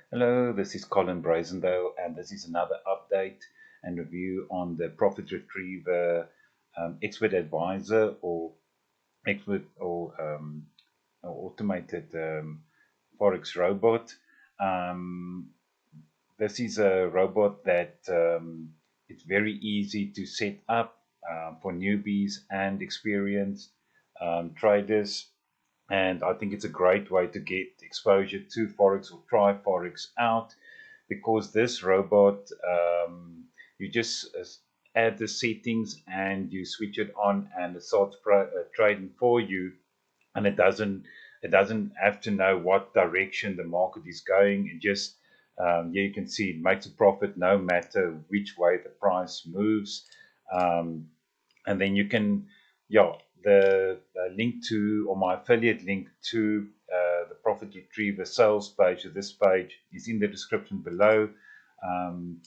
Hello, this is Colin Brazendale, and this is another update and review on the Profit Retriever Expert Advisor or expert or automated Forex robot. Um, this is a robot that it's very easy to set up for newbies and experienced traders, and I think it's a great way to get exposure to Forex or try Forex out because this robot, you just add the settings and you switch it on and it starts trading for you, and it doesn't have to know what direction the market is going. It just yeah, you can see it makes a profit no matter which way the price moves. Um, and then you can, yeah, the link to, or my affiliate link to the Profit Retriever sales page, or this page, is in the description below. um,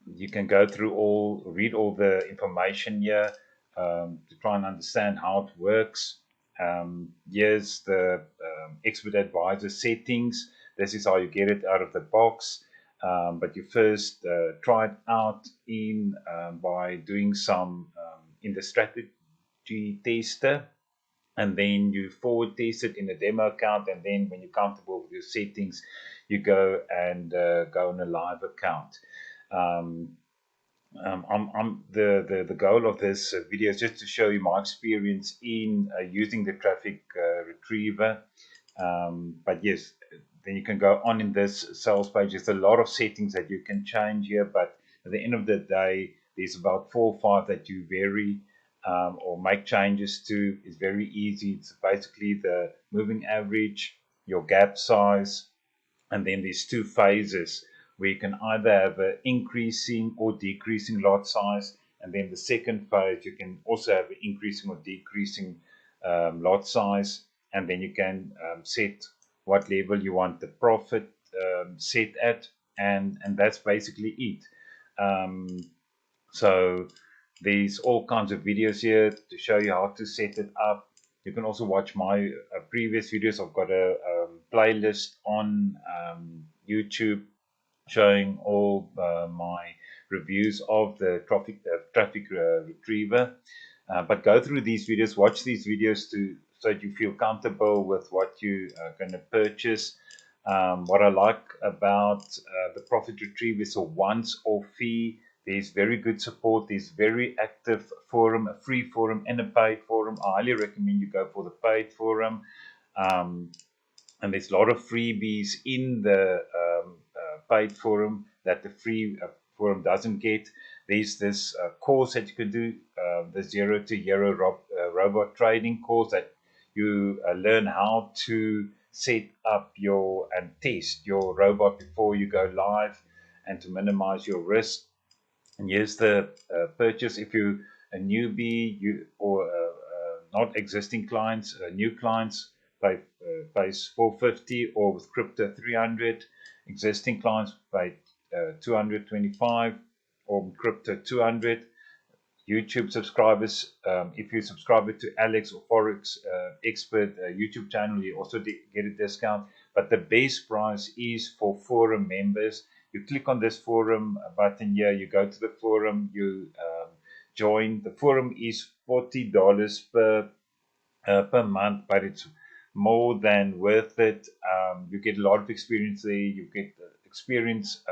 you can go through read all the information here to try and understand how it works. Here's the expert advisor settings. This is how you get it out of the box. But you first try it out by doing some in the strategy tester, and then you forward test it in a demo account, and then when you're comfortable with your settings, you go and go on a live account. Um, the goal of this video is just to show you my experience in using the traffic retriever. But yes, then you can go on in this sales page. There's a lot of settings that you can change here, but at the end of the day, there's about 4 or 5 that you vary or make changes to. It's very easy. It's basically the moving average, your gap size, and then there's 2 phases where you can either have an increasing or decreasing lot size, and then the second phase you can also have an increasing or decreasing lot size, and then you can set what level you want the profit set at, and that's basically it. um, so there's all kinds of videos here to show you how to set it up. You can also watch my previous videos. I've got a playlist on YouTube showing all my reviews of the traffic retriever. But go through these videos, watch these videos so that you feel comfortable with what you are going to purchase. What I like about the Profit Retriever is a once-off fee. There's very good support. There's very active forum, a free forum and a paid forum. I highly recommend you go for the paid forum. Um, and there's a lot of freebies in the paid forum that the free forum doesn't get. There's this course that you can do, the zero to hero robot trading course, that you learn how to set up your and test your robot before you go live, and to minimize your risk. And here's the purchase. If you a newbie, you or not existing clients, new clients pays 450, or with crypto 300. Existing clients pay 225, or with crypto 200. YouTube subscribers, if you subscribe to Alex or Forex Expert YouTube channel, you also get a discount. But the base price is for forum members. You click on this forum button here, you go to the forum, you join. The forum is $40 per month, but it's more than worth it. You get a lot of experience there. You get experience.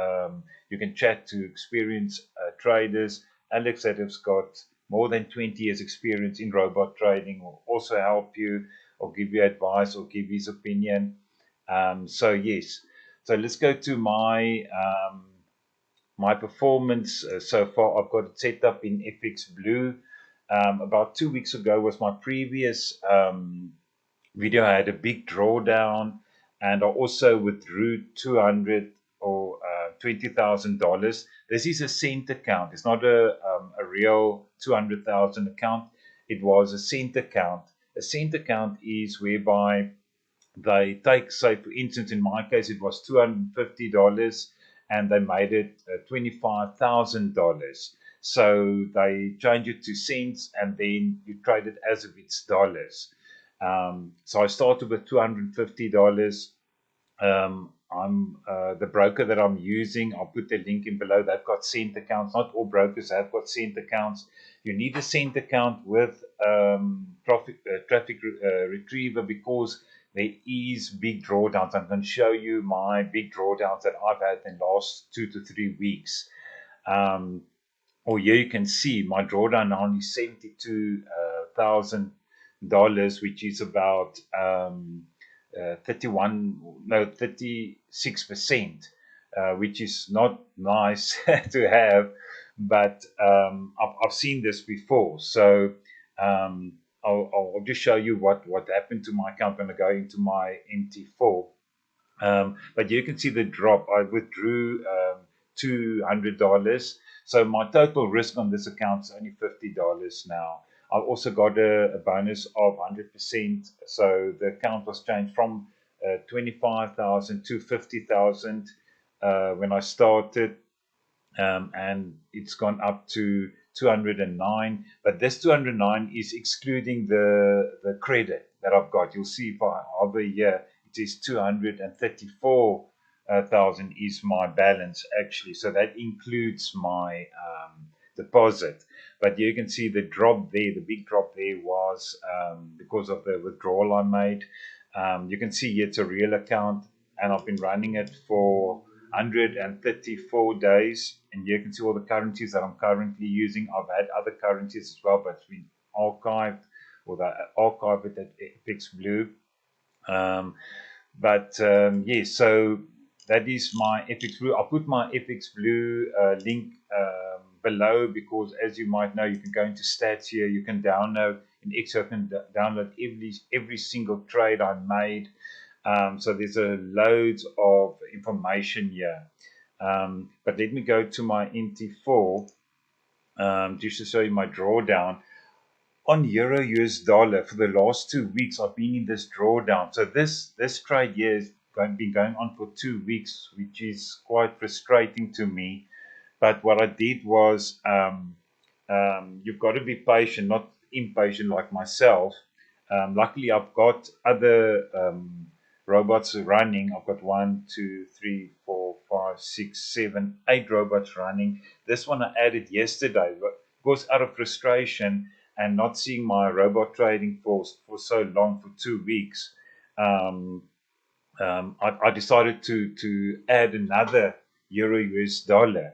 You can chat to experienced traders. Alex, that has got more than 20 years experience in robot trading, will also help you or give you advice or give his opinion. So yes, so let's go to my performance so far. I've got it set up in FX Blue. About 2 weeks ago was my previous video. I had a big drawdown, and I also withdrew 200 or $20,000. This is a cent account. It's not a real 200,000 account. It was a cent account. A cent account is whereby they take, say, for instance, in my case, it was $250, and they made it $25,000. So they change it to cents, and then you trade it as if it's dollars. So I started with $250. I'm the broker that I'm using. I'll put the link in below. They've got cent accounts. Not all brokers have got cent accounts. You need a cent account with traffic retriever because there is big drawdowns. I'm going to show you my big drawdowns that I've had in the last 2 to 3 weeks. Or here you can see my drawdown now is $72,000, which is about 36%, which is not nice to have, but I've seen this before. So I'll just show you what happened to my account when I go into my MT4. But you can see the drop. I withdrew $200. So my total risk on this account is only $50 now. I also got a bonus of 100%. So the account was changed from 25,000 to 50,000 when I started, and it's gone up to 209. But this 209 is excluding the credit that I've got. You'll see if I hover here, it is 234,000 is my balance actually. So that includes my deposit. But you can see the drop there, the big drop there was because of the withdrawal I made. You can see it's a real account, and I've been running it for 134 days, and you can see all the currencies that I'm currently using. I've had other currencies as well, but it's been archived, or they archive it at FX Blue. Yes, so that is my FX Blue. I'll put my FX Blue link below, because as you might know, you can go into stats here, you can download in Excel, can download every single trade I made. So there's loads of information here. But let me go to my MT4 just to show you my drawdown. On Euro US dollar, for the last 2 weeks, I've been in this drawdown. So this trade here has been going on for 2 weeks, which is quite frustrating to me. But what I did was, you've got to be patient, not impatient like myself. Luckily, I've got other robots running. I've got 1, 2, 3, 4, 5, 6, 7, 8 robots running. This one I added yesterday, but because out of frustration and not seeing my robot trading for so long, for 2 weeks, I decided to add another Euro US dollar.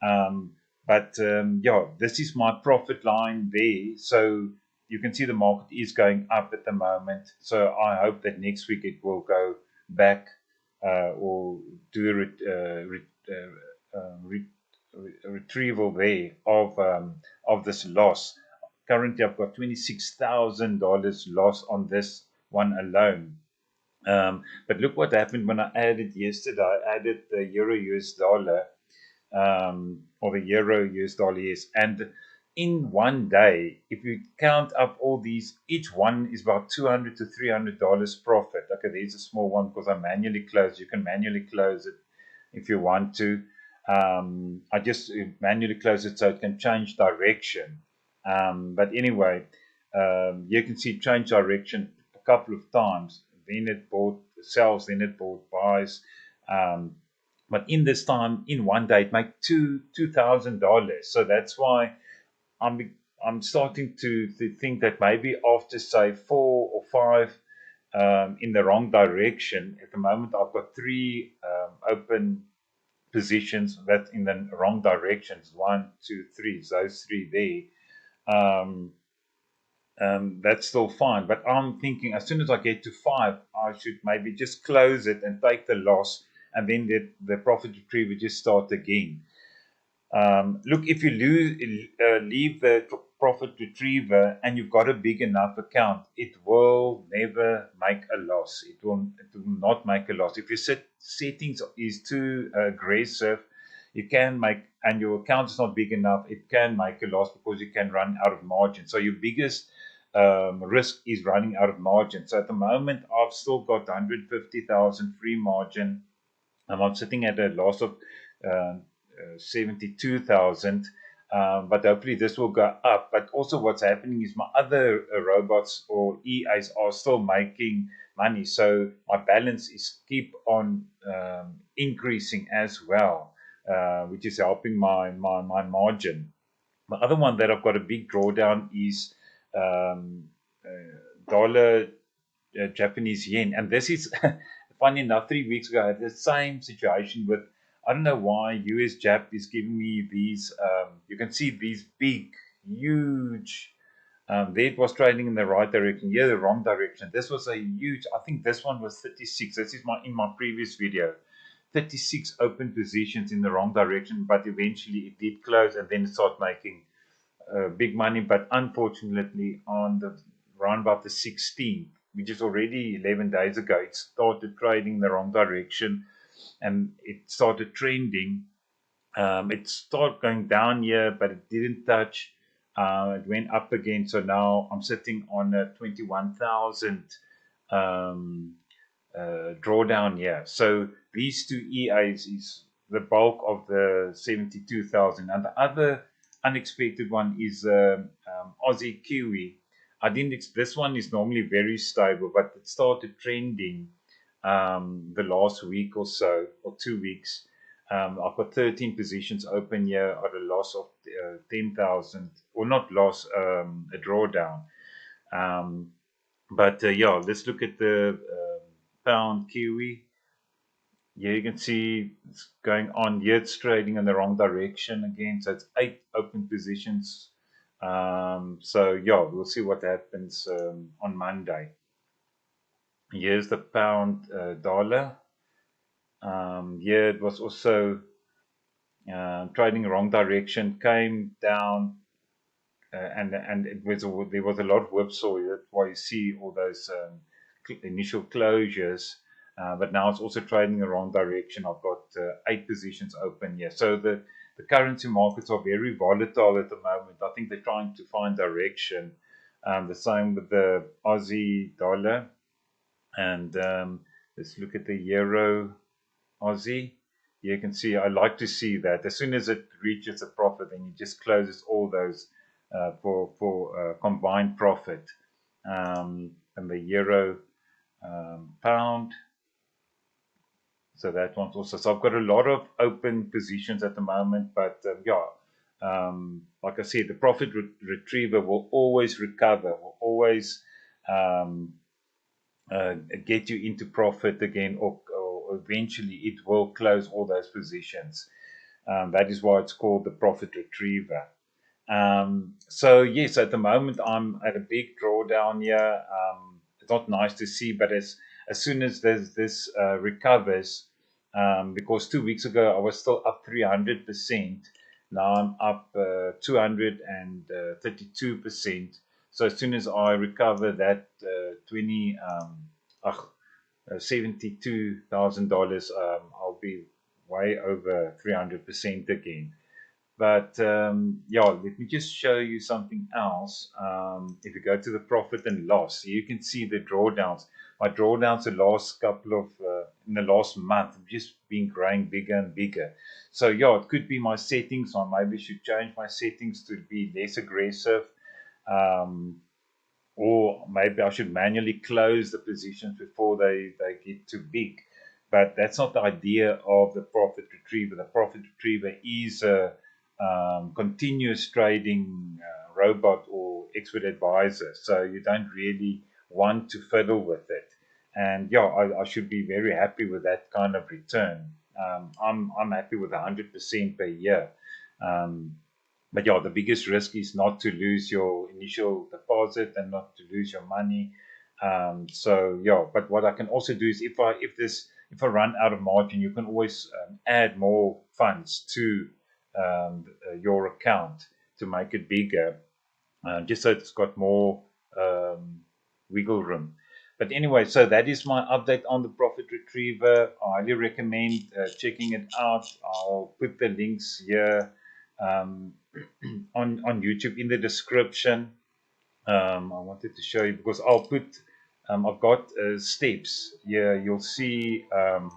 Yeah, this is my profit line there. So you can see the market is going up at the moment. So I hope that next week it will go back or do a retrieval there of this loss. Currently, I've got $26,000 loss on this one alone. But look what happened when I added yesterday. I added the Euro US dollar, or the Euro US dollar, yes. And in one day, if you count up all these, each one is about $200 to $300 profit. Okay, there's a small one because I manually closed. You can manually close it if you want to. I just manually close it so it can change direction. But anyway, you can see change direction a couple of times. Then it bought sells, then it bought buys. But in this time, in one day, it made $2,000. So that's why I'm starting to think that maybe after, say, 4 or 5 in the wrong direction. At the moment, I've got 3 open positions that in the wrong directions. 1, 2, 3. Those 3 there. That's still fine. But I'm thinking as soon as I get to 5, I should maybe just close it and take the loss, and then the profit retriever just start again. Look, if you leave the profit retriever and you've got a big enough account, it will never make a loss. It will not make a loss. If your settings is too aggressive, you can make, and your account is not big enough, it can make a loss because you can run out of margin. So your biggest risk is running out of margin. So at the moment, I've still got 150,000 free margin. I'm sitting at a loss of 72,000, but hopefully this will go up. But also what's happening is my other robots or EAs are still making money. So my balance is keep on increasing as well, which is helping my margin. The other one that I've got a big drawdown is um, dollar Japanese yen. And this is funny enough, 3 weeks ago, I had the same situation with, I don't know why, US Jap is giving me these, you can see these big, huge, there it was trading in the right direction, here the wrong direction. This was a huge, I think this one was 36. This is in my previous video. 36 open positions in the wrong direction, but eventually it did close and then it started making big money. But unfortunately, on the round about the 16th, which is already 11 days ago, it started trading in the wrong direction and it started trending. It started going down here, but it didn't touch. It went up again. So now I'm sitting on a 21,000 um, drawdown here. So these two EAs is the bulk of the 72,000. And the other unexpected one is Aussie Kiwi. I didn't. This one is normally very stable, but it started trending the last week or so, or 2 weeks. I've got 13 positions open here at a loss of 10,000, or not loss, a drawdown. Um, but yeah, let's look at the pound Kiwi. Yeah, you can see it's going on here. It's trading in the wrong direction again. So it's 8 open positions. So yeah, we'll see what happens on Monday. Here's the pound dollar. Here it was also trading wrong direction, came down, and it was there was a lot of whipsaw. That's why you see all those initial closures. But now it's also trading the wrong direction. I've got 8 positions open here. So the currency markets are very volatile at the moment. I think they're trying to find direction. The same with the Aussie dollar. And let's look at the euro Aussie. You can see, I like to see that as soon as it reaches a profit, then it just closes all those for combined profit. And the euro pound. So that one's also. So I've got a lot of open positions at the moment, but yeah, like I said, the profit retriever will always recover, will always um, get you into profit again, or eventually it will close all those positions. That is why it's called the profit retriever. So yes, at the moment I'm at a big drawdown here. It's not nice to see, but as soon as this recovers, because 2 weeks ago I was still up 300%. Now I'm up 232%. So as soon as I recover that $72,000, I'll be way over 300% again. But yeah, let me just show you something else. If you go to the profit and loss, you can see the drawdowns. My drawdowns the last couple of, in the last month, have just been growing bigger and bigger. So yeah, it could be my settings. I maybe should change my settings to be less aggressive. Um, or maybe I should manually close the positions before they get too big. But that's not the idea of the profit retriever. The profit retriever is a continuous trading robot or expert advisor. So you don't really want to fiddle with it. And yeah, I should be very happy with that kind of return. I'm happy with 100% per year. Um, but yeah, the biggest risk is not to lose your initial deposit and not to lose your money. So yeah, but what I can also do is if I run out of margin, you can always add more funds to your account to make it bigger, just so it's got more wiggle room. But anyway, so that is my update on the profit retriever. I highly recommend checking it out. I'll put the links here um, on YouTube in the description. I wanted to show you because I'll put I've got steps here. You'll see. I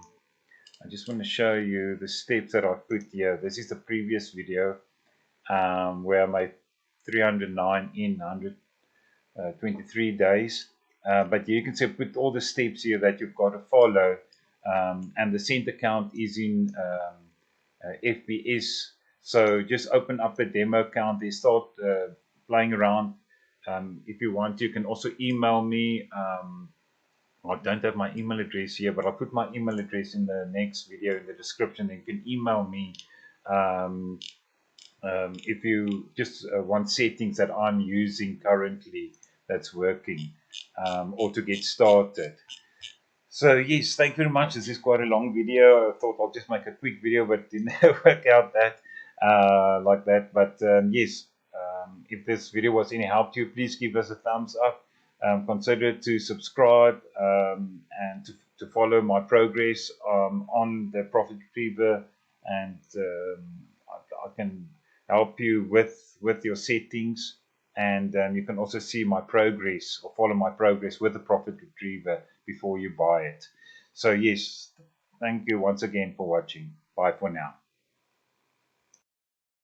just want to show you the steps that I put here. This is the previous video where I made 309 in 123 days. but you can say put all the steps here that you've got to follow, and the cent account is in FPS. So just open up a demo account. They start playing around. If you want, you can also email me. I don't have my email address here, but I'll put my email address in the next video in the description. You can email me um, if you just want settings that I'm using currently that's working, or to get started. So yes, thank you very much. This is quite a long video. I thought I'll just make a quick video, but didn't work out that like that. But yes, if this video was any help to you, please give us a thumbs up. Consider to subscribe and to follow my progress on the profit retriever, and I can help you with your settings, and you can also see my progress or follow my progress with the profit retriever before you buy it. So yes, thank you once again for watching. Bye for now.